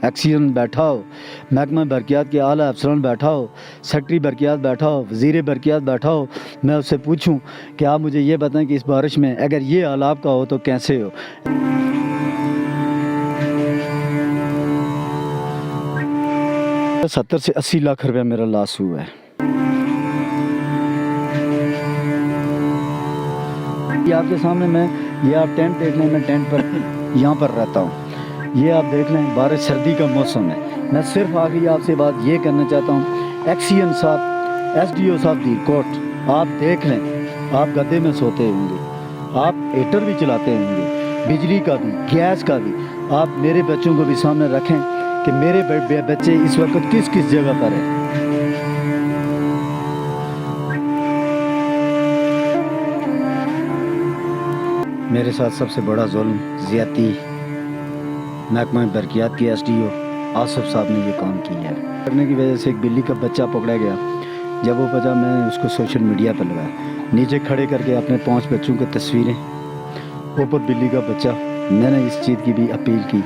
ایکسیجن بیٹھا ہو، محکمہ برقیات کے اعلیٰ افسران بیٹھا ہو، سیکٹری برقیات بیٹھا ہو، وزیر برقیات بیٹھا ہو، میں اس سے پوچھوں کہ آپ مجھے یہ بتائیں کہ اس بارش میں اگر یہ حال آپ کا ہو تو کیسے ہو؟ 70 سے 80 لاکھ روپیہ میرا لاس ہوا ہے۔ یہ آپ کے سامنے میں یہ آپ ٹینٹ دیکھ لیں، میں ٹینٹ پر یہاں پر رہتا ہوں، یہ آپ دیکھ لیں بارش سردی کا موسم ہے۔ میں صرف آخری آپ سے بات یہ کرنا چاہتا ہوں، ایکسین صاحب، ایس ڈی او صاحب دیرکوٹ، آپ دیکھ لیں، آپ گدے میں سوتے ہوں گے، آپ ہیٹر بھی چلاتے ہوں گے، بجلی کا بھی، گیس کا بھی، آپ میرے بچوں کو بھی سامنے رکھیں کہ میرے بچے اس وقت کس کس جگہ پر ہیں۔ میرے ساتھ سب سے بڑا ظلم، زیادتی محکمہ برقیات کی ایس ڈی او آصف صاحب نے یہ کام کیا ہے۔ کرنے کی وجہ سے ایک بلی کا بچہ پکڑا گیا، جب وہ بچہ میں نے اس کو سوشل میڈیا پر لگایا، نیچے کھڑے کر کے اپنے 5 بچوں کی تصویریں، اوپر بلی کا بچہ۔ میں نے اس چیز کی بھی اپیل کی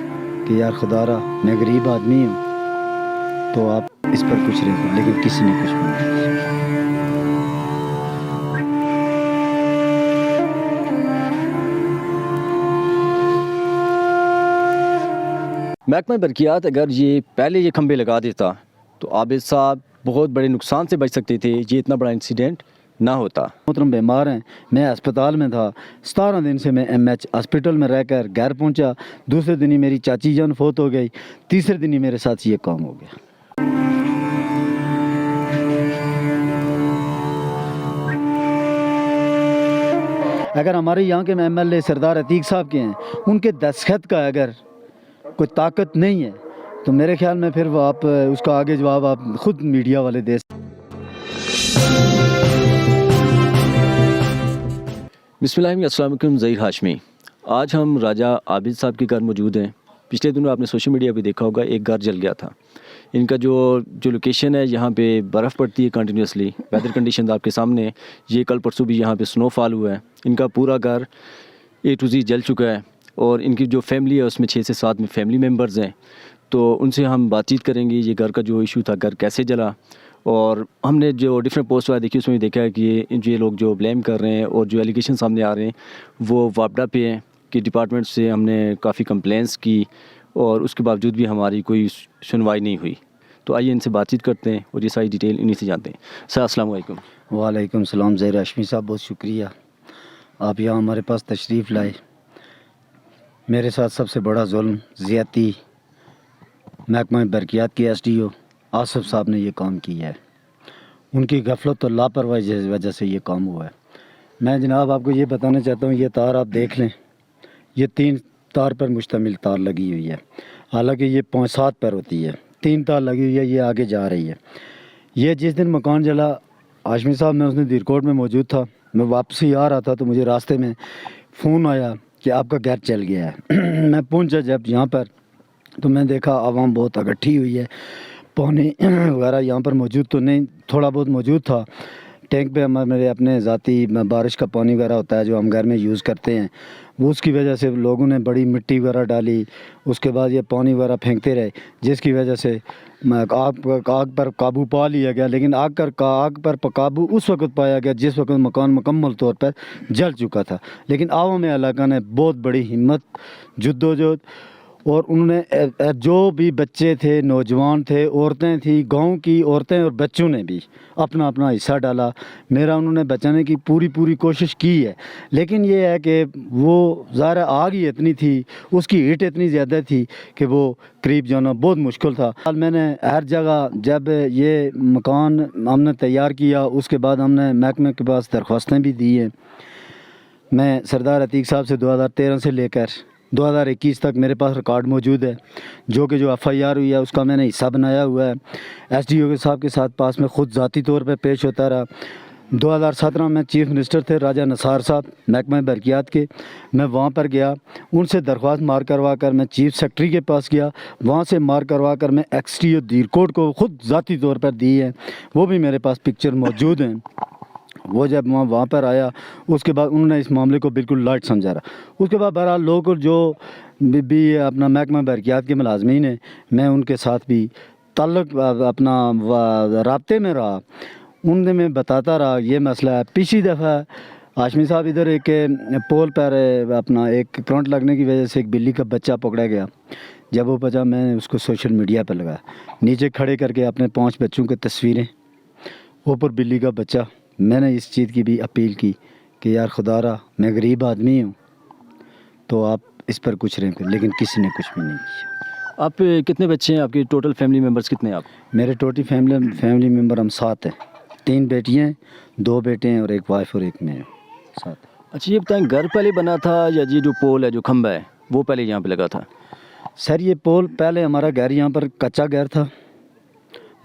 کہ یار خدا را میں غریب آدمی ہوں تو آپ اس پر کچھ رہیں، لیکن کسی نے کچھ نہیں کیا۔ محکمہ برقیات اگر یہ پہلے یہ کھمبے لگا دیتا تو عابد صاحب بہت بڑے نقصان سے بچ سکتے تھے، یہ اتنا بڑا انسیڈنٹ نہ ہوتا۔ محترم بیمار ہیں، میں ہسپتال میں تھا، 17 دن سے میں ایم ایچ ہاسپٹل میں رہ کر گھر پہنچا، دوسرے دن ہی میری چاچی جان فوت ہو گئی، تیسرے دن ہی میرے ساتھ یہ کام ہو گیا۔ اگر ہمارے یہاں کے ایم ایل اے سردار عتیق صاحب کے ہیں، ان کے دستخط کا اگر کوئی طاقت نہیں ہے تو میرے خیال میں پھر وہ آپ اس کا آگے جواب آپ خود میڈیا والے دے۔ بسم اللہ، السلام علیکم، ظہیر ہاشمی۔ آج ہم راجہ عابد صاحب کے گھر موجود ہیں۔ پچھلے دنوں آپ نے سوشل میڈیا پہ دیکھا ہوگا، ایک گھر جل گیا تھا۔ ان کا جو لوکیشن ہے، یہاں پہ برف پڑتی ہے کنٹینیوسلی، ویدر کنڈیشنز آپ کے سامنے ہیں۔ یہ کل پرسوں بھی یہاں پہ سنو فال ہوا ہے۔ ان کا پورا گھر A to Z جل چکا ہے، اور ان کی جو فیملی ہے اس میں 6 سے 7 میں فیملی ممبرز ہیں۔ تو ان سے ہم بات چیت کریں گے، یہ گھر کا جو ایشو تھا، گھر کیسے جلا، اور ہم نے جو ڈفرینٹ پوسٹ وغیرہ دیکھی اس میں بھی دیکھا ہے کہ یہ لوگ جو بلیم کر رہے ہیں اور جو ایلیگیشن سامنے آ رہے ہیں وہ واپڈا پہ ہیں کہ ڈپارٹمنٹ سے ہم نے کافی کمپلینس کی اور اس کے باوجود بھی ہماری کوئی سنوائی نہیں ہوئی۔ تو آئیے ان سے بات چیت کرتے ہیں اور یہ ساری ڈیٹیل انہی سے جانتے ہیں۔ سر السلام علیکم۔ وعلیکم السلام ظہیر ہاشمی صاحب، بہت شکریہ آپ یہاں ہمارے پاس تشریف لائے۔ میرے ساتھ سب سے بڑا ظلم، زیادتی محکمہ برقیات کی ایس ڈی او آصف صاحب نے یہ کام کیا ہے۔ ان کی غفلت اور لاپرواہی کی وجہ سے یہ کام ہوا ہے۔ میں جناب آپ کو یہ بتانا چاہتا ہوں، یہ تار آپ دیکھ لیں، یہ 3 تار پر مشتمل تار لگی ہوئی ہے، حالانکہ یہ 5-7 پر ہوتی ہے، 3 تار لگی ہوئی ہے، یہ آگے جا رہی ہے۔ یہ جس دن مکان جلا، ہاشمی صاحب میں اس دن دیرکوٹ میں موجود تھا، میں واپسی آ رہا تھا تو مجھے راستے میں فون آیا کہ آپ کا گھر چل گیا ہے۔ میں پہنچا جب یہاں پر تو میں دیکھا عوام بہت اکٹھی ہوئی ہے، پانی وغیرہ یہاں پر موجود تو نہیں، تھوڑا بہت موجود تھا۔ ٹینک پہ میرے اپنے ذاتی بارش کا پانی وغیرہ ہوتا ہے جو ہم گھر میں یوز کرتے ہیں، وہ اس کی وجہ سے لوگوں نے بڑی مٹی وغیرہ ڈالی، اس کے بعد یہ پانی وغیرہ پھینکتے رہے، جس کی وجہ سے آگ پر قابو پا لیا گیا۔ لیکن آگ پر قابو اس وقت پایا گیا جس وقت مکان مکمل طور پر جل چکا تھا۔ لیکن عوام علاقہ نے بہت بڑی ہمت، جدوجہد، اور انہوں نے جو بھی بچے تھے، نوجوان تھے، عورتیں تھیں، گاؤں کی عورتیں اور بچوں نے بھی اپنا اپنا حصہ ڈالا۔ میرا انہوں نے بچانے کی پوری کوشش کی ہے، لیکن یہ ہے کہ وہ ظاہر آگ ہی اتنی تھی، اس کی ہیٹ اتنی زیادہ تھی کہ وہ قریب جانا بہت مشکل تھا۔ میں نے ہر جگہ جب یہ مکان ہم نے تیار کیا، اس کے بعد ہم نے محکمے کے پاس درخواستیں بھی دی ہیں۔ میں سردار عتیق صاحب سے 2013 سے لے کر 2021 تک میرے پاس ریکارڈ موجود ہے، جو ایف آئی آر ہوئی ہے اس کا میں نے حصہ بنایا ہوا ہے۔ ایس ڈی او صاحب کے ساتھ پاس میں خود ذاتی طور پہ پیش ہوتا رہا۔ 2017 میں چیف منسٹر تھے راجہ نثار صاحب محکمہ برقیات کے، میں وہاں پر گیا، ان سے درخواست مار کروا کر میں چیف سیکٹری کے پاس گیا، وہاں سے مار کروا کر میں ایکس ڈی او دیرکوٹ کو خود ذاتی طور پر دی ہے، وہ بھی میرے پاس پکچر موجود ہیں۔ وہ جب وہاں پر آیا اس کے بعد انہوں نے اس معاملے کو بالکل لائٹ سمجھا رہا. اس کے بعد بہرحال لوگ جو بھی اپنا محکمہ برقیات کے ملازمین ہیں, میں ان کے ساتھ بھی تعلق اپنا رابطے میں رہا, ان میں بتاتا رہا یہ مسئلہ ہے. پچھلی دفعہ ہاشمی صاحب ادھر ایک پول پر اپنا ایک کرنٹ لگنے کی وجہ سے ایک بلی کا بچہ پکڑا گیا. جب وہ بچا میں نے اس کو سوشل میڈیا پر لگایا, نیچے کھڑے کر کے اپنے 5 بچوں کی تصویریں, اوپر بلی کا بچہ. میں نے اس چیز کی بھی اپیل کی کہ یار خدا را میں غریب آدمی ہوں تو آپ اس پر کچھ رہیں, لیکن کسی نے کچھ بھی نہیں کیا. آپ کتنے بچے ہیں, آپ کے ٹوٹل فیملی ممبرس کتنے ہیں آپ؟ میرے ٹوٹل فیملی ممبر ہم 7 ہیں. 3 بیٹیاں ہیں, 2 بیٹے ہیں اور ایک وائف اور ایک میں ہوں. 7. اچھا یہ بتائیں گھر پہلے بنا تھا یا یہ جو پول ہے جو کھمبا ہے وہ پہلے یہاں پہ لگا تھا؟ سر یہ پول پہلے ہمارا گھر یہاں پر کچا گھر تھا,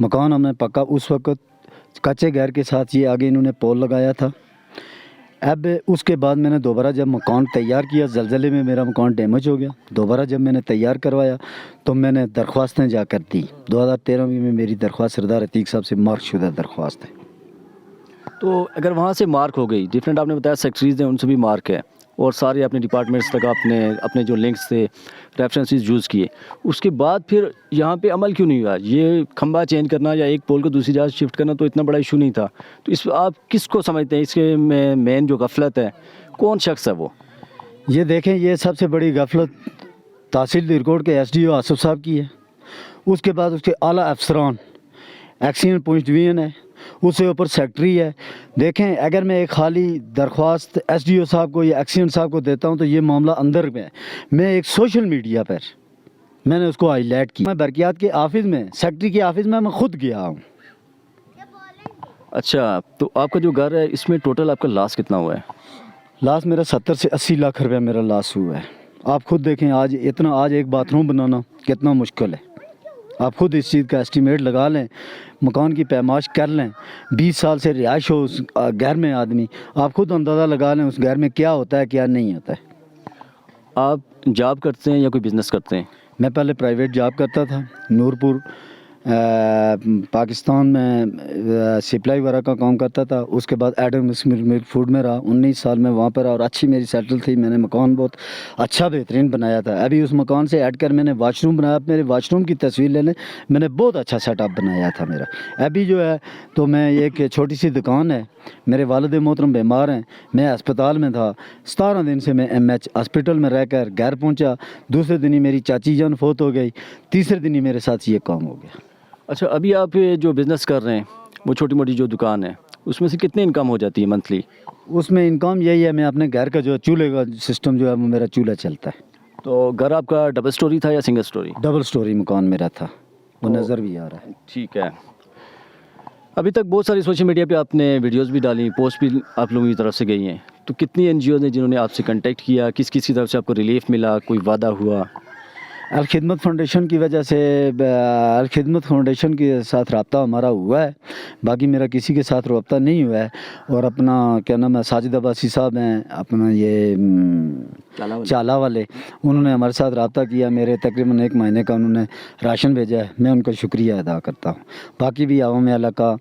مکان ہم نے پکا اس وقت کچے گھر کے ساتھ یہ آگے انہوں نے پول لگایا تھا. اب اس کے بعد میں نے دوبارہ جب مکان تیار کیا, زلزلے میں میرا مکان ڈیمیج ہو گیا, دوبارہ جب میں نے تیار کروایا تو میں نے درخواستیں جا کر دی. 2013 میں میری درخواست سردار عتیق صاحب سے مارک شدہ درخواست ہے. تو اگر وہاں سے مارک ہو گئی, ڈفرینٹ آپ نے بتایا سیکٹریز ہیں ان سے بھی مارک ہے, اور سارے اپنے ڈپارٹمنٹس تک آپ نے اپنے جو لنکس تھے ریفرنسز یوز کیے, اس کے بعد پھر یہاں پہ عمل کیوں نہیں ہوا؟ یہ کھمبا چینج کرنا یا ایک پول کو دوسری جگہ شفٹ کرنا تو اتنا بڑا ایشو نہیں تھا. تو اس آپ کس کو سمجھتے ہیں اس کے میں مین جو غفلت ہے, کون شخص ہے وہ؟ یہ دیکھیں یہ سب سے بڑی غفلت تحصیل درکوٹ کے SDO آصف صاحب کی ہے. اس کے بعد اس کے اعلیٰ افسران, ایکسیڈنٹ پولیس ڈویژن ہے, اس سے اوپر سیکٹری ہے. دیکھیں اگر میں ایک خالی درخواست SDO صاحب کو یا ایکسیڈنٹ صاحب کو دیتا ہوں تو یہ معاملہ اندر میں ہے. میں ایک سوشل میڈیا پر میں نے اس کو ہائی لائٹ کی. میں برقیات کے آفس میں, سیکٹری کے آفس میں خود گیا ہوں. اچھا تو آپ کا جو گھر ہے اس میں ٹوٹل آپ کا لاس کتنا ہوا ہے؟ لاس میرا 70 سے 80 لاکھ روپے میرا لاس ہوا ہے. آپ خود دیکھیں آج ایک باتھ روم بنانا کتنا مشکل ہے. آپ خود اس چیز کا اسٹیمیٹ لگا لیں, مکان کی پیمائش کر لیں. 20 سال سے رہائش ہو اس گھر میں آدمی, آپ خود اندازہ لگا لیں اس گھر میں کیا ہوتا ہے کیا نہیں ہوتا ہے. آپ جاب کرتے ہیں یا کوئی بزنس کرتے ہیں؟ میں پہلے پرائیویٹ جاب کرتا تھا نورپور پاکستان میں سپلائی وغیرہ کا کام کرتا تھا. اس کے بعد ایڈم ملک فوڈ میں رہا 19 سال میں وہاں پر, اور اچھی میری سیٹل تھی. میں نے مکان بہت اچھا بہترین بنایا تھا. ابھی اس مکان سے ایڈ کر میں نے واش روم بنایا. میرے واش روم کی تصویر لے لیں, میں نے بہت اچھا سیٹ اپ بنایا تھا میرا. ابھی جو ہے تو میں ایک چھوٹی سی دکان ہے, میرے والد محترم بیمار ہیں, میں اسپتال میں تھا. 17 دن سے میں MH ہاسپٹل میں رہ کر گھر پہنچا. دوسرے دن ہی میری چاچی جان فوت ہو گئی. تیسرے دن ہی میرے ساتھ یہ کام ہو گیا. اچھا ابھی آپ جو بزنس کر رہے ہیں وہ چھوٹی موٹی جو دکان ہے اس میں سے کتنے انکم ہو جاتی ہے منتھلی؟ اس میں انکم یہی ہے, میں اپنے گھر کا جو چولہے کا سسٹم جو ہے وہ میرا چولہا چلتا ہے. تو گھر آپ کا ڈبل سٹوری تھا یا سنگل سٹوری؟ ڈبل سٹوری مکان میرا تھا, وہ نظر بھی آ رہا ہے. ٹھیک ہے. ابھی تک بہت ساری سوشل میڈیا پہ آپ نے ویڈیوز بھی ڈالی, پوسٹ بھی آپ لوگوں کی طرف سے گئی ہیں. تو کتنی NGOز ہیں جنہوں نے آپ سے کنٹیکٹ کیا, کس کس کی طرف سے آپ کو ریلیف ملا, کوئی وعدہ ہوا؟ الخدمت فاؤنڈیشن کی وجہ سے الخدمت فاؤنڈیشن کے ساتھ رابطہ ہمارا ہوا ہے, باقی میرا کسی کے ساتھ رابطہ نہیں ہوا ہے. اور اپنا کیا نام ہے ساجد عباسی صاحب ہیں اپنا یہ چالا والے, انہوں نے ہمارے ساتھ رابطہ کیا. میرے تقریباً 1 مہینے کا انہوں نے راشن بھیجا ہے, میں ان کا شکریہ ادا کرتا ہوں. باقی بھی عوام علاقہ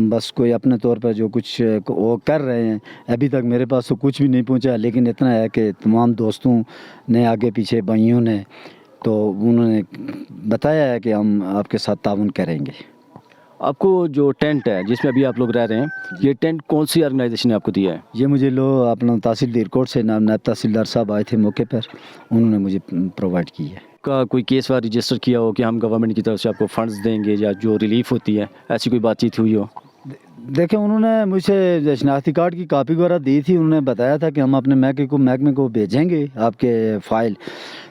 بس کوئی اپنے طور پر جو کچھ وہ کر رہے ہیں, ابھی تک میرے پاس تو کچھ بھی نہیں پہنچا, لیکن اتنا ہے کہ تمام دوستوں نے آگے پیچھے بھائیوں نے تو انہوں نے بتایا ہے کہ ہم آپ کے ساتھ تعاون کریں گے. آپ کو جو ٹینٹ ہے جس میں ابھی آپ لوگ رہ رہے ہیں, یہ ٹینٹ کون سی آرگنائزیشن نے آپ کو دیا ہے؟ یہ مجھے اپنا تحصیل درکوٹ سے نائب تحصیلدار صاحب آئے تھے موقع پر, انہوں نے مجھے پرووائڈ کی ہے. کا کوئی کیس وغیرہ رجسٹر کیا ہو کہ ہم گورنمنٹ کی طرف سے آپ کو فنڈز دیں گے یا جو ریلیف ہوتی ہے, ایسی کوئی بات چیت ہوئی ہو؟ دیکھیں انہوں نے مجھ سے شناختی کارڈ کی کاپی وغیرہ دی تھی. انہوں نے بتایا تھا کہ ہم اپنے محکمے کو بھیجیں گے آپ کے فائل,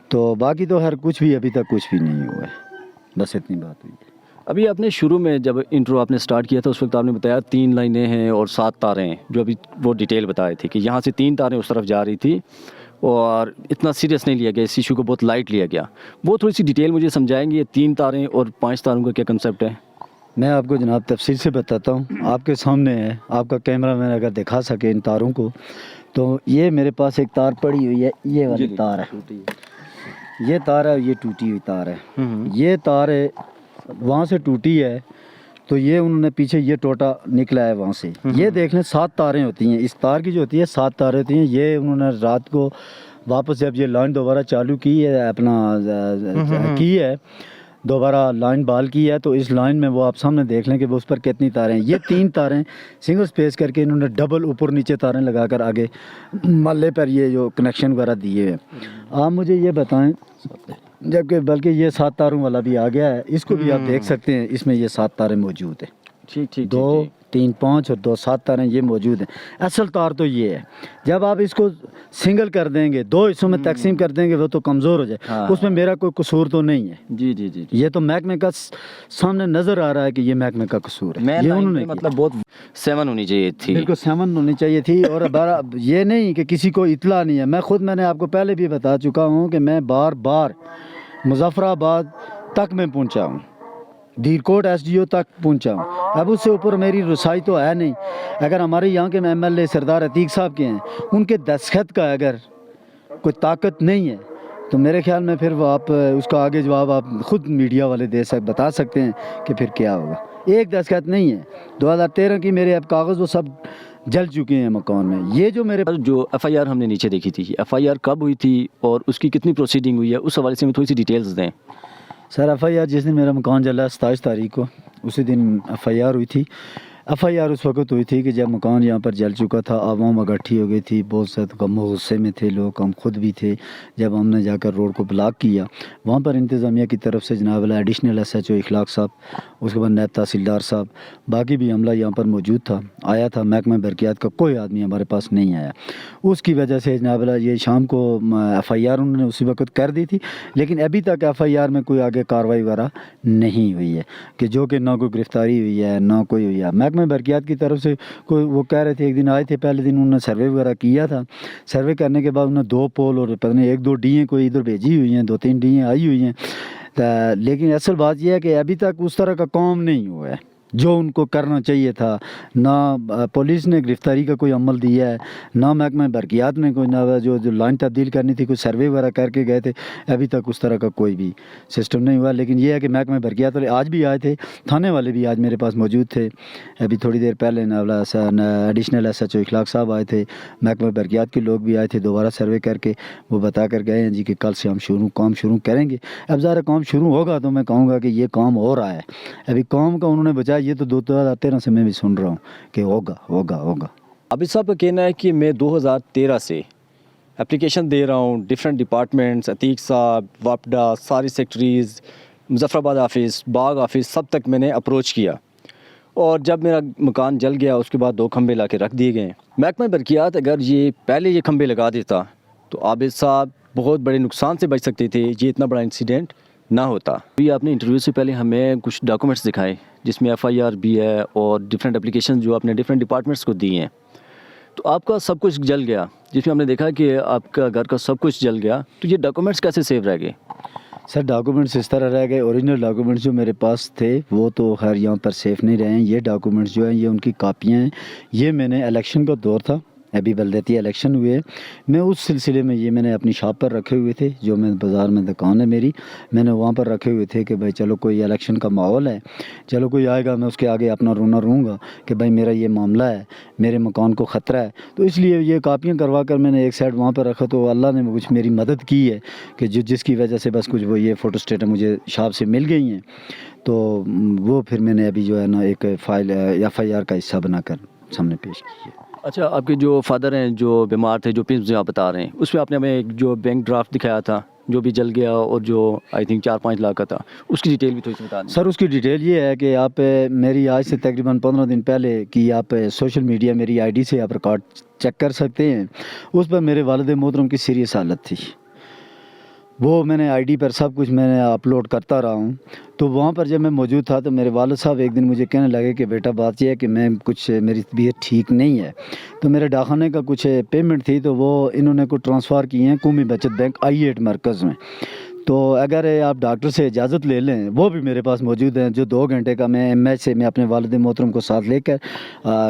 تو باقی تو کچھ بھی ابھی تک کچھ بھی نہیں ہوا ہے, بس اتنی بات ہوئی ہے. ابھی آپ نے شروع میں جب انٹرو آپ نے سٹارٹ کیا تھا اس وقت آپ نے بتایا 3 لائنیں ہیں اور 7 تاریں ہیں, جو ابھی وہ ڈیٹیل بتائے تھے کہ یہاں سے 3 تاریں اس طرف جا رہی تھی اور اتنا سیریس نہیں لیا گیا, اس ایشو کو بہت لائٹ لیا گیا. وہ تھوڑی سی ڈیٹیل مجھے سمجھائیں گے, یہ 3 تاریں اور 5 تاروں کا کیا کنسیپٹ ہے؟ میں آپ کو جناب تفصیل سے بتاتا ہوں, آپ کے سامنے ہے, آپ کا کیمرہ مین اگر دکھا سکے ان تاروں کو, تو یہ میرے پاس ایک تار پڑی ہوئی ہے, یہ والی تار ہے, یہ تار ہے, یہ ٹوٹی ہوئی تار ہے. یہ تار ہے وہاں سے ٹوٹی ہے تو یہ انہوں نے پیچھے یہ ٹوٹا نکلا ہے وہاں سے. یہ دیکھ لیں 7 تاریں ہوتی ہیں, اس تار کی جو ہوتی ہے 7 تاریں ہوتی ہیں. یہ انہوں نے رات کو واپس جب یہ لائن دوبارہ چالو کی ہے اپنا کی ہے, دوبارہ لائن بال کی ہے, تو اس لائن میں وہ آپ سامنے دیکھ لیں کہ وہ اس پر کتنی تاریں ہیں. یہ 3 تاریں سنگل سپیس کر کے انہوں نے ڈبل اوپر نیچے تاریں لگا کر آگے محلے پر یہ جو کنیکشن وغیرہ دیے ہیں. آپ مجھے یہ بتائیں, جبکہ بلکہ یہ 7 تاروں والا بھی آ گیا ہے, اس کو بھی آپ دیکھ سکتے ہیں. اس میں یہ 7 تاریں موجود ہیں, ٹھیک ٹھیک 2 3 5 اور 2 7 تاریں یہ موجود ہیں. اصل تار تو یہ ہے, جب آپ اس کو سنگل کر دیں گے, 2 حصوں میں تقسیم کر دیں گے, وہ تو کمزور ہو جائے. اس میں میرا کوئی قصور تو نہیں ہے. جی جی جی. یہ تو محکمے کا سامنے نظر آ رہا ہے کہ یہ محکمے کا قصور ہے. یہ انہوں نے مطلب بہت 7 ہونی چاہیے تھی, بالکل 7 ہونی چاہیے تھی. اور یہ نہیں کہ کسی کو اطلاع نہیں ہے. میں نے آپ کو پہلے بھی بتا چکا ہوں کہ میں بار بار مظفر آباد تک میں پہنچا ہوں, دیر کوٹ ایس ڈی او تک پہنچا ہوں. اب اس سے اوپر میری رسائی تو ہے نہیں. اگر ہمارے یہاں کے ایم ایل اے سردار عتیق صاحب کے ہیں, ان کے دستخط کا اگر کوئی طاقت نہیں ہے تو میرے خیال میں پھر وہ آپ اس کا آگے جواب آپ خود میڈیا والے بتا سکتے ہیں کہ پھر کیا ہوگا. ایک دستخط نہیں ہے. 2013 کی میرے اب کاغذ وہ سب جل چکے ہیں مکان میں. یہ جو میرے جو ایف آئی آر ہم نے نیچے دیکھی تھی, ایف آئی آر کب ہوئی تھی اور اس کی کتنی پروسیڈنگ ہوئی ہے, اس حوالے سے ہمیں تھوڑی سی ڈیٹیلز دیں. سر ایف آئی آر جس دن میرا مکان جلا 27 تاریخ کو, اسی دن ایف آئی آر ہوئی تھی. ایف آئی آر اس وقت ہوئی تھی کہ جب مکان یہاں پر جل چکا تھا, عوام اکٹھی ہو گئی تھی, بہت سے غم و غصے میں تھے لوگ, ہم خود بھی تھے. جب ہم نے جا کر روڈ کو بلاک کیا, وہاں پر انتظامیہ کی طرف سے جناب ایڈیشنل ایس ایچ او اخلاق صاحب, اس کے بعد نائب تحصیلدار صاحب, باقی بھی عملہ یہاں پر موجود تھا, آیا تھا. محکمہ برقیات کا کوئی آدمی ہمارے پاس نہیں آیا. اس کی وجہ سے جناب یہ شام کو ایف آئی آر انہوں نے اسی وقت کر دی تھی, لیکن ابھی تک ایف آئی آر میں کوئی آگے کارروائی وغیرہ نہیں ہوئی ہے, کہ جو کہ نہ کوئی گرفتاری ہوئی ہے نہ کوئی ہوئی ہے. محکمہ برقیات کی طرف سے کوئی وہ کہہ رہے تھے, ایک دن آئے تھے, پہلے دن انہوں نے سروے وغیرہ کیا تھا. سروے کرنے کے بعد انہوں نے 2 پول اور پتہ نہیں 1-2 ڈییں کوئی ادھر بھیجی ہوئی ہیں, 2-3 ڈییں آئی ہوئی ہیں. لیکن اصل بات یہ ہے کہ ابھی تک اس طرح کا کام نہیں ہوا ہے جو ان کو کرنا چاہیے تھا. نہ پولیس نے گرفتاری کا کوئی عمل دیا ہے, نہ محکمہ برقیات نے کوئی, نہ جو لائن تبدیل کرنی تھی کوئی سروے وغیرہ کر کے گئے تھے. ابھی تک اس طرح کا کوئی بھی سسٹم نہیں ہوا. لیکن یہ ہے کہ محکمہ برقیات والے آج بھی آئے تھے, تھانے والے بھی آج میرے پاس موجود تھے. ابھی تھوڑی دیر پہلے ایڈیشنل ایس ایچ او اخلاق صاحب آئے تھے, محکمہ برقیات کے لوگ بھی آئے تھے. دوبارہ سروے کر کے وہ بتا کر گئے ہیں جی کہ کل سے ہم کام شروع کریں گے. اب ظاہر کام شروع ہوگا تو میں کہوں گا کہ یہ کام ہو رہا ہے. ابھی کام کا انہوں نے بچایا, یہ تو 2013 سے میں بھی سن رہا ہوں کہ ہوگا ہوگا ہوگا. عابد صاحب کا کہنا ہے کہ میں 2013 سے اپلیکیشن دے رہا ہوں ڈفرینٹ ڈپارٹمنٹس, عتیق صاحب, واپڈا, ساری سیکٹریز, مظفر آباد آفس, باغ آفس, سب تک میں نے اپروچ کیا. اور جب میرا مکان جل گیا اس کے بعد 2 کھمبے لا کے رکھ دیے گئے. محکمہ برقیات اگر یہ پہلے یہ کھمبے لگا دیتا تو عابد صاحب بہت بڑے نقصان سے بچ سکتے تھے, یہ اتنا بڑا انسیڈنٹ نہ ہوتا. ابھی آپ نے انٹرویو سے پہلے ہمیں کچھ ڈاکومنٹس دکھائے جس میں ایف آئی آر بھی ہے اور ڈفرینٹ اپلیکیشن جو آپ نے ڈفرینٹ ڈپارٹمنٹس کو دی ہیں. تو آپ کا سب کچھ جل گیا, جس میں ہم نے دیکھا کہ آپ کا گھر کا سب کچھ جل گیا, تو یہ ڈاکومنٹس کیسے سیو رہ گئے؟ سر ڈاکومنٹس اس طرح رہ گئے, اوریجنل ڈاکومنٹس جو میرے پاس تھے وہ تو خیر یہاں پر سیف نہیں رہے ہیں. یہ ڈاکومنٹس جو ہیں یہ ان کی کاپیاں ہیں. یہ میں نے الیکشن کا دور تھا, ابھی بلدیاتی الیکشن ہوئے, میں اس سلسلے میں یہ میں نے اپنی شاپ پر رکھے ہوئے تھے, جو میں بازار میں دکان ہے میری, میں نے وہاں پر رکھے ہوئے تھے کہ بھائی چلو کوئی الیکشن کا ماحول ہے, چلو کوئی آئے گا میں اس کے آگے اپنا رونا رہوں گا کہ بھائی میرا یہ معاملہ ہے, میرے مکان کو خطرہ ہے. تو اس لیے یہ کاپیاں کروا کر میں نے ایک سائڈ وہاں پر رکھا. تو اللہ نے کچھ میری مدد کی ہے کہ جس کی وجہ سے بس کچھ وہ یہ فوٹو اسٹیٹ مجھے شاپ سے مل گئی ہیں. تو وہ پھر میں نے ابھی جو ہے نا ایک فائل ایف آئی آر کا حصہ بنا کر سامنے پیش کی ہے. اچھا, آپ کے جو فادر ہیں جو بیمار تھے, جو پنس آپ بتا رہے ہیں, اس میں آپ نے ہمیں ایک جو بینک ڈرافٹ دکھایا تھا جو بھی جل گیا اور جو آئی تھنک 4-5 لاکھ کا تھا, اس کی ڈیٹیل بھی تھوڑی سی بتا دیں. سر اس کی ڈیٹیل یہ ہے کہ آپ میری آج سے تقریباً 15 دن پہلے کی آپ سوشل میڈیا میری آئی ڈی سے آپ ریکارڈ چیک کر سکتے ہیں. اس پر میرے والد محترم کی سیریس حالت تھی, وہ میں نے آئی ڈی پر سب کچھ میں نے اپلوڈ کرتا رہا ہوں. تو وہاں پر جب میں موجود تھا تو میرے والد صاحب ایک دن مجھے کہنے لگے کہ بیٹا بات یہ ہے کہ میں کچھ میری طبیعت ٹھیک نہیں ہے. تو میرے ڈاکخانے کا کچھ پیمنٹ تھی تو وہ انہوں نے کو ٹرانسفر کی ہیں قومی بچت بینک I-8 مرکز میں. تو اگر آپ ڈاکٹر سے اجازت لے لیں، وہ بھی میرے پاس موجود ہیں، جو 2 گھنٹے کا میں MH سے میں اپنے والد محترم کو ساتھ لے کر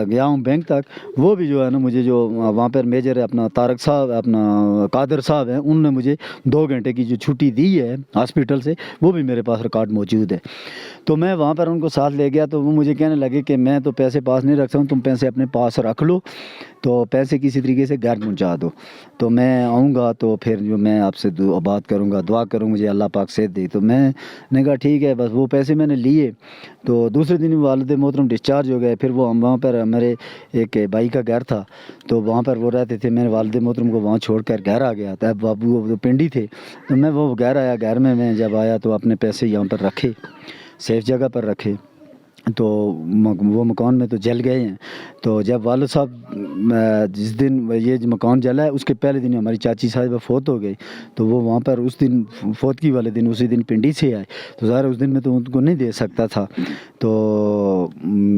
گیا ہوں بینک تک، وہ بھی جو ہے نا مجھے جو وہاں پر میجر اپنا طارق صاحب اپنا قادر صاحب ہیں، انہوں نے مجھے 2 گھنٹے کی جو چھٹی دی ہے ہاسپٹل سے، وہ بھی میرے پاس ریکارڈ موجود ہے۔ تو میں وہاں پر ان کو ساتھ لے گیا تو وہ مجھے کہنے لگے کہ میں تو پیسے پاس نہیں رکھتا ہوں، تم پیسے اپنے پاس رکھ لو، تو پیسے کسی طریقے سے گھر پہنچا دو، تو میں آؤں گا تو پھر جو میں آپ سے بات کروں گا، دعا کروں مجھے اللہ پاک صحت دے۔ تو میں نے کہا ٹھیک ہے، بس وہ پیسے میں نے لیے۔ تو دوسرے دن والد محترم ڈسچارج ہو گئے، پھر وہ وہاں پر میرے ایک بھائی کا گھر تھا، تو وہاں پر وہ رہتے تھے، میں والد محترم کو وہاں چھوڑ کر گھر آ گیا تھا، بابو وہ پنڈی تھے، تو میں وہ گھر آیا، گھر میں جب آیا تو اپنے پیسے یہاں پر رکھے، سیف جگہ پر رکھے، تو وہ مکان میں تو جل گئے ہیں۔ تو جب والد صاحب جس دن یہ مکان جلا ہے، اس کے پہلے دن ہماری چاچی صاحبہ فوت ہو گئی، تو وہ وہاں پر اس دن فوتگی والے دن اسی دن پنڈی سے آئے، تو ظاہر اس دن میں تو ان کو نہیں دے سکتا تھا، تو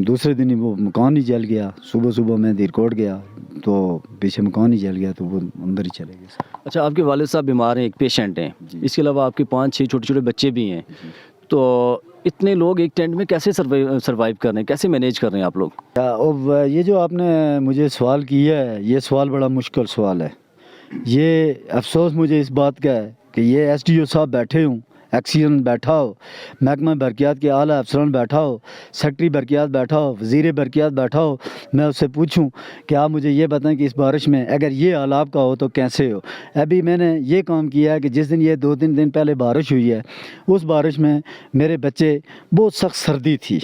دوسرے دن ہی وہ مکان ہی جل گیا۔ صبح میں دیرکوٹ گیا تو پیچھے مکان ہی جل گیا، تو وہ اندر ہی چلے گئے۔ اچھا، آپ کے والد صاحب بیمار ہیں، ایک پیشنٹ ہیں، اس کے علاوہ آپ کے 5-6 چھوٹے چھوٹے بچے بھی ہیں، تو اتنے لوگ ایک ٹینٹ میں کیسے سروائیو کر رہے ہیں، کیسے مینیج کر رہے ہیں آپ لوگ؟ یہ جو آپ نے مجھے سوال کیا ہے، یہ سوال بڑا مشکل سوال ہے۔ یہ افسوس مجھے اس بات کا ہے کہ یہ SDO صاحب بیٹھے ہوں، ایکسیجن بیٹھا ہو، محکمہ برقیات کے اعلیٰ افسران بیٹھا ہو، سیکٹری برقیات بیٹھا ہو، وزیر برقیات بیٹھا ہو، میں اس سے پوچھوں کہ آپ مجھے یہ بتائیں کہ اس بارش میں اگر یہ حال آپ کا ہو تو کیسے ہو۔ ابھی میں نے یہ کام کیا ہے کہ جس دن یہ 2-3 دن پہلے بارش ہوئی ہے، اس بارش میں میرے بچے بہت سخت سردی تھی،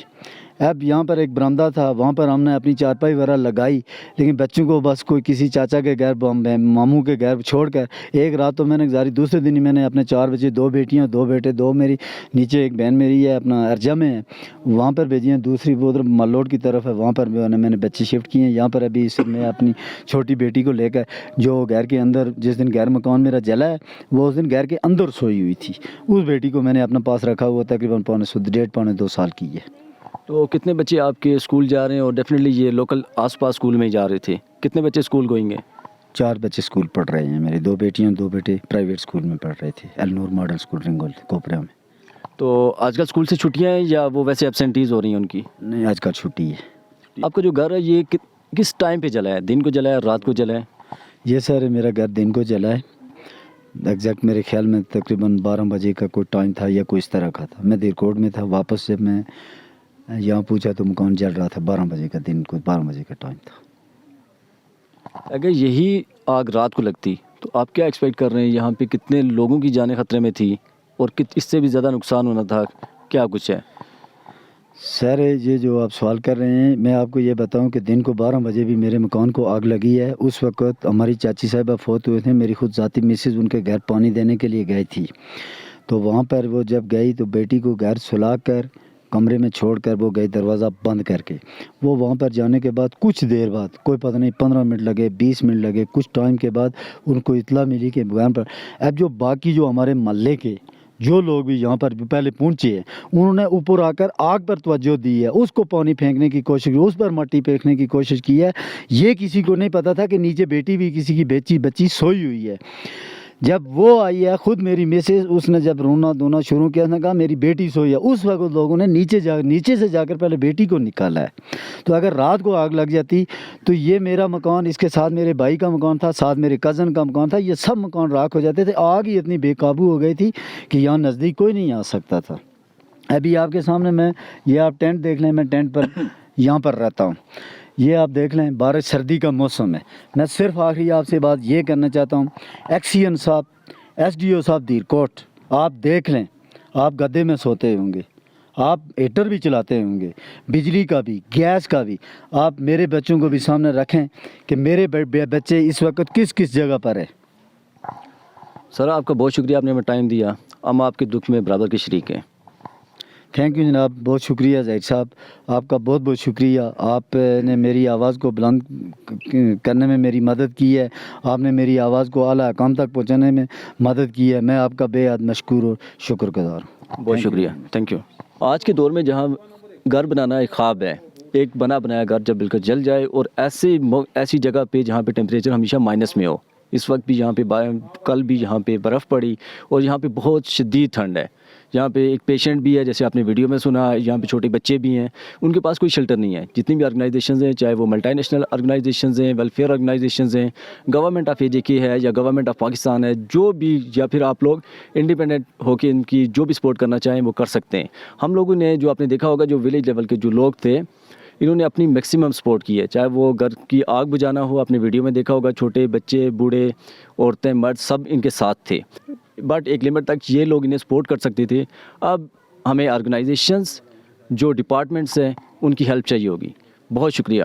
اب یہاں پر ایک برآمدہ تھا، وہاں پر ہم نے اپنی چارپائی وغیرہ لگائی، لیکن بچوں کو بس کوئی کسی چاچا کے گھر ماموں کے گھر چھوڑ کر ایک رات تو میں نے گزاری۔ دوسرے دن ہی میں نے اپنے 4 بچے، 2 بیٹیاں 2 بیٹے، 2 میری نیچے ایک بہن میری ہے اپنا ارجا میں ہے، وہاں پر بھیجی ہیں، دوسری وہ ادھر ملوٹ کی طرف ہے، وہاں پر میں نے بچے شفٹ کیے ہیں۔ یہاں پر ابھی اس میں اپنی چھوٹی بیٹی کو لے کر، جو گھر کے اندر جس دن گھر مکان میرا جلا ہے، وہ اس دن گھر کے اندر سوئی ہوئی تھی، اس بیٹی کو میں نے اپنے پاس رکھا ہوا، تقریباً 1.5-2 سال کی ہے۔ تو کتنے بچے آپ کے اسکول جا رہے ہیں، اور ڈیفینیٹلی یہ لوکل آس پاس اسکول میں ہی جا رہے تھے، کتنے بچے اسکول گوئیں گے؟ 4 بچے اسکول پڑھ رہے ہیں، میری 2 بیٹیاں 2 بیٹے پرائیویٹ اسکول میں پڑھ رہے تھے، النور ماڈل اسکول رنگول کوپرا میں۔ تو آج کل اسکول سے چھٹیاں ہیں یا وہ ویسے ایبسینٹیز ہو رہی ہیں ان کی؟ نہیں، آج کل چھٹی ہے۔ آپ کا جو گھر ہے یہ کس ٹائم پہ جلا ہے، دن کو جلا ہے، رات کو جلا ہے؟ یہ سر میرا گھر دن کو جلا ہے، ایگزیکٹ میرے خیال میں تقریباً 12 بجے کا کوئی ٹائم تھا یا کوئی اس طرح کا تھا۔ میں دیرکوٹ میں تھا، واپس جب میں یہاں پوچھا تو مکان جل رہا تھا، 12 بجے کا دن کو 12 بجے کا ٹائم تھا۔ اگر یہی آگ رات کو لگتی تو آپ کیا ایکسپیکٹ کر رہے ہیں، یہاں پہ کتنے لوگوں کی جانیں خطرے میں تھی اور اس سے بھی زیادہ نقصان ہونا تھا، کیا کچھ ہے؟ سر یہ جو آپ سوال کر رہے ہیں، میں آپ کو یہ بتاؤں کہ دن کو 12 بجے بھی میرے مکان کو آگ لگی ہے۔ اس وقت ہماری چاچی صاحبہ فوت ہوئے تھے، میری خود ذاتی مسز ان کے گھر پانی دینے کے لیے گئی تھی، تو وہاں پر وہ جب گئی تو بیٹی کو گھر سلا کر کمرے میں چھوڑ کر وہ گئی دروازہ بند کر کے۔ وہ وہاں پر جانے کے بعد کچھ دیر بعد، کوئی پتہ نہیں 15 منٹ لگے 20 منٹ لگے، کچھ ٹائم کے بعد ان کو اطلاع ملی کہ مکان پر اب جو باقی جو ہمارے محلے کے جو لوگ بھی یہاں پر پہلے پہنچے ہیں، انہوں نے اوپر آ کر آگ پر توجہ دی ہے، اس کو پانی پھینکنے کی کوشش کی، اس پر مٹی پھینکنے کی کوشش کی ہے۔ یہ کسی کو نہیں پتا تھا کہ نیچے بیٹی بھی کسی کی بچی سوئی ہوئی ہے۔ جب وہ آئی ہے خود میری مسز، اس نے جب رونا دھونا شروع کیا، اس نے کہا میری بیٹی سوئی ہے، اس وقت لوگوں نے نیچے سے جا کر پہلے بیٹی کو نکالا ہے۔ تو اگر رات کو آگ لگ جاتی تو یہ میرا مکان، اس کے ساتھ میرے بھائی کا مکان تھا، ساتھ میرے کزن کا مکان تھا، یہ سب مکان راکھ ہو جاتے تھے۔ آگ ہی اتنی بے قابو ہو گئی تھی کہ یہاں نزدیک کوئی نہیں آ سکتا تھا۔ ابھی آپ کے سامنے میں یہ آپ ٹینٹ دیکھ لیں، میں ٹینٹ پر یہاں پر رہتا ہوں، یہ آپ دیکھ لیں، بارش سردی کا موسم ہے۔ میں صرف آخری آپ سے بات یہ کرنا چاہتا ہوں، ایکسین صاحب، SDO صاحب دیرکوٹ، آپ دیکھ لیں، آپ گدے میں سوتے ہوں گے، آپ ہیٹر بھی چلاتے ہوں گے، بجلی کا بھی، گیس کا بھی، آپ میرے بچوں کو بھی سامنے رکھیں کہ میرے بچے اس وقت کس جگہ پر ہے۔ سر آپ کا بہت شکریہ، آپ نے ہمیں ٹائم دیا، ہم آپ کے دکھ میں برابر کے شریک ہیں۔ تھینک یو جناب، بہت شکریہ زاہد صاحب، آپ کا بہت بہت شکریہ، آپ نے میری آواز کو بلند کرنے میں میری مدد کی ہے، آپ نے میری آواز کو اعلیٰ مقام تک پہنچانے میں مدد کی ہے، میں آپ کا بے حد مشکور اور شکر گزار ہوں۔ بہت شکریہ، تھینک یو۔ آج کے دور میں جہاں گھر بنانا ایک خواب ہے، ایک بنایا گھر جب بالکل جل جائے اور ایسی جگہ پہ جہاں پہ ٹیمپریچر ہمیشہ مائنس میں ہو، اس وقت بھی یہاں پہ کل بھی یہاں پہ برف پڑی اور یہاں پہ بہت شدید ٹھنڈ ہے. یہاں پہ ایک پیشنٹ بھی ہے, جیسے آپ نے ویڈیو میں سنا, یہاں پہ چھوٹے بچے بھی ہیں, ان کے پاس کوئی شیلٹر نہیں ہے. جتنی بھی آرگنائزیشنز ہیں, چاہے وہ ملٹی نیشنل آرگنائزیشنز ہیں, ویلفیئر آرگنائزیشنز ہیں, گورنمنٹ آف AJK ہے یا گورنمنٹ آف پاکستان ہے, جو بھی, یا پھر آپ لوگ انڈیپینڈنٹ ہو کے ان کی جو بھی سپورٹ کرنا چاہیں وہ کر سکتے ہیں. ہم لوگوں نے جو آپ نے دیکھا ہوگا, جو ولیج لیول کے جو لوگ تھے, انہوں نے اپنی میکسیمم سپورٹ کی ہے, چاہے وہ گھر کی آگ بجھانا ہو. آپ نے ویڈیو میں دیکھا ہوگا چھوٹے بچے, بوڑھے, عورتیں, مرد سب ان کے ساتھ تھے. بٹ ایک لمٹ تک یہ لوگ انہیں سپورٹ کر سکتے تھے. اب ہمیں آرگنائزیشنز جو ڈپارٹمنٹس ہیں ان کی ہیلپ چاہیے ہوگی. بہت شکریہ.